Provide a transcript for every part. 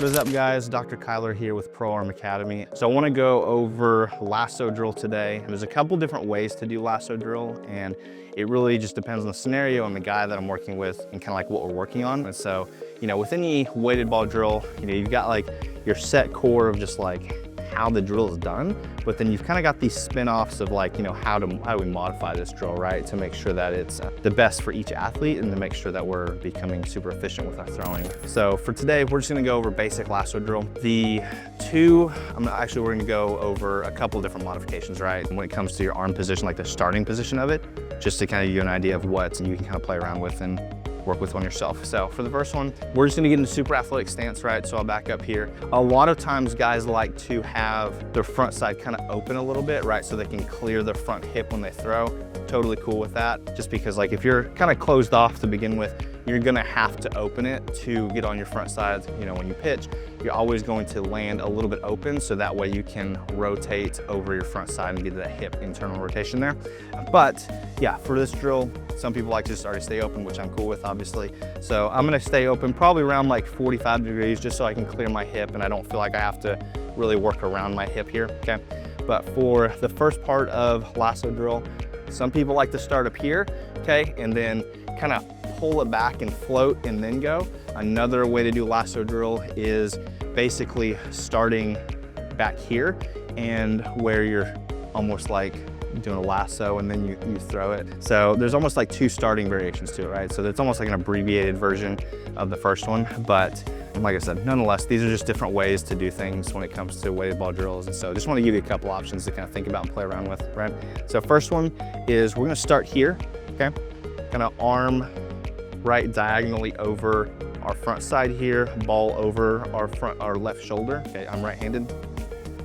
What is up, guys? Dr. Kyler here with Pro Arm Academy. So I want to go over lasso drill today. There's a couple different ways to do lasso drill, and it really just depends on the scenario and the guy that I'm working with and kind of like what we're working on. And so, with any weighted ball drill, you've got like your set core of just like how the drill is done, but then you've kind of got these spin-offs of like, how do we modify this drill, right? To make sure that it's the best for each athlete and to make sure that we're becoming super efficient with our throwing. So for today, we're just gonna go over basic lasso drill. We're gonna go over a couple different modifications, right? When it comes to your arm position, like the starting position of it, just to kind of give you an idea of what you can kind of play around with and work with on yourself. So for the first one, we're just gonna get into super athletic stance, right? So I'll back up here. A lot of times guys like to have their front side kind of open a little bit, right? So they can clear their front hip when they throw. Totally cool with that. Just because like if you're kind of closed off to begin with, you're gonna have to open it to get on your front side. When you pitch, you're always going to land a little bit open, so that way you can rotate over your front side and get that hip internal rotation there. But yeah, for this drill, some people like to just already stay open, which I'm cool with, obviously. So I'm gonna stay open probably around like 45 degrees, just so I can clear my hip and I don't feel like I have to really work around my hip here, okay? But for the first part of lasso drill, some people like to start up here, okay? And then kind of pull it back and float and then go. Another way to do lasso drill is basically starting back here and where you're almost like doing a lasso and then you throw it. So there's almost like two starting variations to it, right? So it's almost like an abbreviated version of the first one. But like I said, nonetheless, these are just different ways to do things when it comes to weighted ball drills. And so I just want to give you a couple options to kind of think about and play around with, right? So first one is we're going to start here, okay? Kind of arm right diagonally over our front side here, ball over our left shoulder. Okay, I'm right-handed.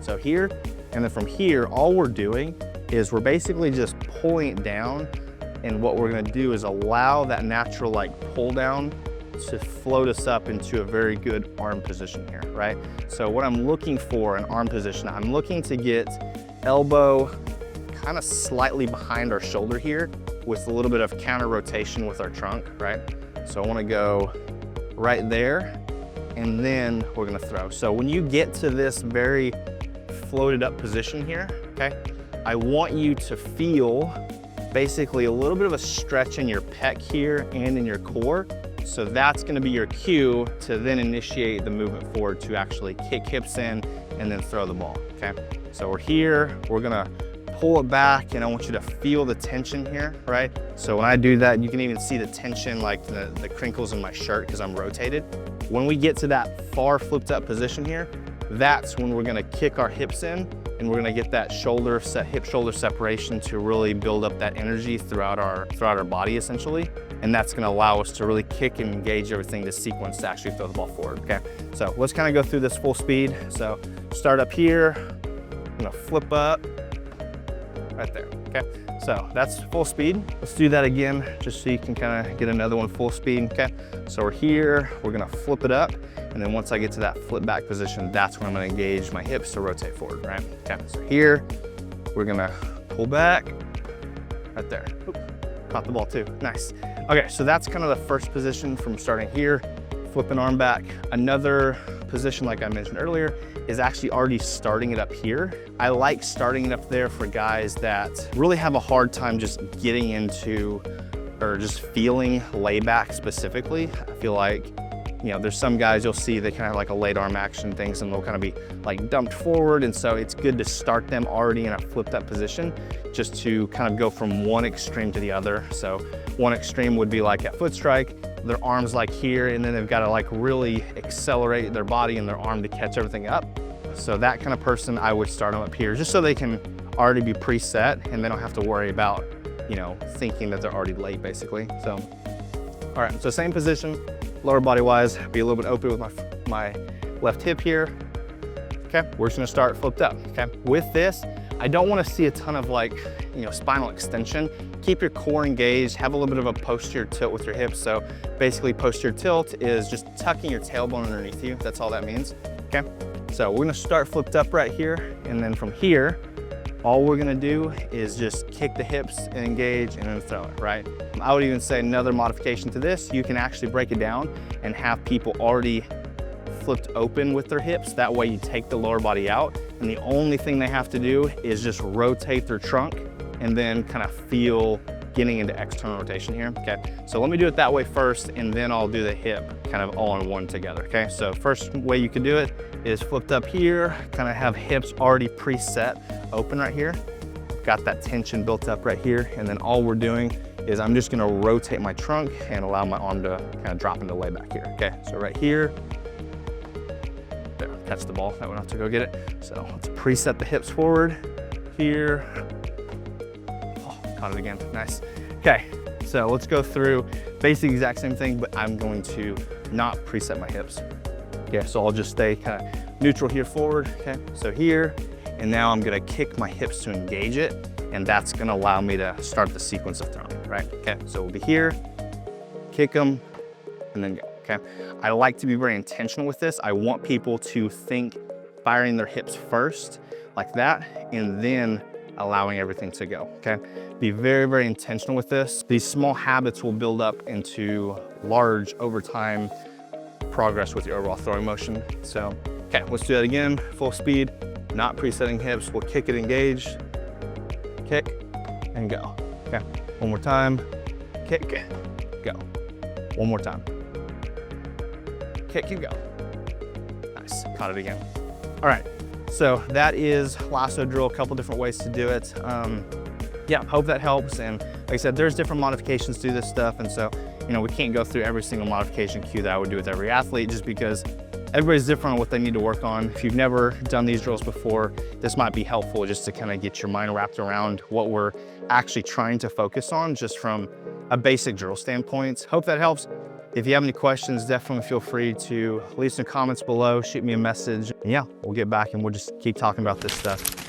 So here, and then from here, all we're doing is we're basically just pulling it down, and what we're gonna do is allow that natural like pull down to float us up into a very good arm position here, right? So what I'm looking for in arm position, I'm looking to get elbow kind of slightly behind our shoulder here with a little bit of counter rotation with our trunk, right? So I wanna go right there, and then we're gonna throw. So when you get to this very floated up position here, okay, I want you to feel basically a little bit of a stretch in your pec here and in your core. So that's gonna be your cue to then initiate the movement forward to actually kick hips in and then throw the ball, okay? So we're here, we're gonna pull it back, and I want you to feel the tension here, right? So when I do that, you can even see the tension, like the crinkles in my shirt because I'm rotated. When we get to that far flipped up position here, that's when we're gonna kick our hips in, and we're gonna get that hip-shoulder separation to really build up that energy throughout our body, essentially. And that's gonna allow us to really kick and engage everything to sequence to actually throw the ball forward, okay? So let's kind of go through this full speed. So start up here, I'm gonna flip up, right there, okay? So that's full speed. Let's do that again, just so you can kind of get another one full speed, okay? So we're here, we're gonna flip it up, and then once I get to that flip back position, that's when I'm gonna engage my hips to rotate forward, right? Okay, so here, we're gonna pull back, right there. Oop, caught the ball too, nice. Okay, so that's kind of the first position from starting here, flipping arm back. Another position, like I mentioned earlier, is actually already starting it up here. I like starting it up there for guys that really have a hard time just getting into or just feeling layback specifically. I feel like, there's some guys you'll see they kind of have like a late arm action things, and they'll kind of be like dumped forward. And so it's good to start them already in a flipped up position just to kind of go from one extreme to the other. So one extreme would be like at foot strike, their arms like here, and then they've got to like really accelerate their body and their arm to catch everything up. So that kind of person, I would start them up here just so they can already be preset and they don't have to worry about, thinking that they're already late, basically. So, all right, so same position, lower body wise, be a little bit open with my left hip here. Okay, we're just gonna start flipped up, okay? With this, I don't wanna see a ton of like, spinal extension. Keep your core engaged, have a little bit of a posterior tilt with your hips. So basically posterior tilt is just tucking your tailbone underneath you. That's all that means, okay? So we're gonna start flipped up right here. And then from here, all we're gonna do is just kick the hips and engage and then throw it, right? I would even say another modification to this, you can actually break it down and have people already flipped open with their hips. That way you take the lower body out, and the only thing they have to do is just rotate their trunk and then kind of feel getting into external rotation here, okay? So let me do it that way first, and then I'll do the hip kind of all in one together, okay? So first way you could do it is flipped up here, kind of have hips already preset, open right here. Got that tension built up right here, and then all we're doing is I'm just gonna rotate my trunk and allow my arm to kind of drop into lay back here, okay? So right here, there, catch the ball, that one have to go get it. So let's preset the hips forward here. Caught it again, nice. Okay, so let's go through basic exact same thing, but I'm going to not preset my hips. Okay, so I'll just stay kind of neutral here forward, okay? So here, and now I'm gonna kick my hips to engage it, and that's gonna allow me to start the sequence of throwing, right? Okay, so we'll be here, kick them, and then go, okay? I like to be very intentional with this. I want people to think firing their hips first, like that, and then allowing everything to go, okay? Be very, very intentional with this. These small habits will build up into large, over time, progress with your overall throwing motion. So, okay, let's do that again, full speed, not presetting hips. We'll kick it, engage, kick, and go. Okay, one more time, kick, go. One more time, kick and go. Nice, caught it again. All right. So that is lasso drill, a couple different ways to do it. Yeah, hope that helps. And like I said, there's different modifications to this stuff. And so, you know, we can't go through every single modification cue that I would do with every athlete, just because everybody's different on what they need to work on. If you've never done these drills before, this might be helpful just to kind of get your mind wrapped around what we're actually trying to focus on just from a basic drill standpoint. Hope that helps. If you have any questions, definitely feel free to leave some comments below, shoot me a message. And yeah, we'll get back and we'll just keep talking about this stuff.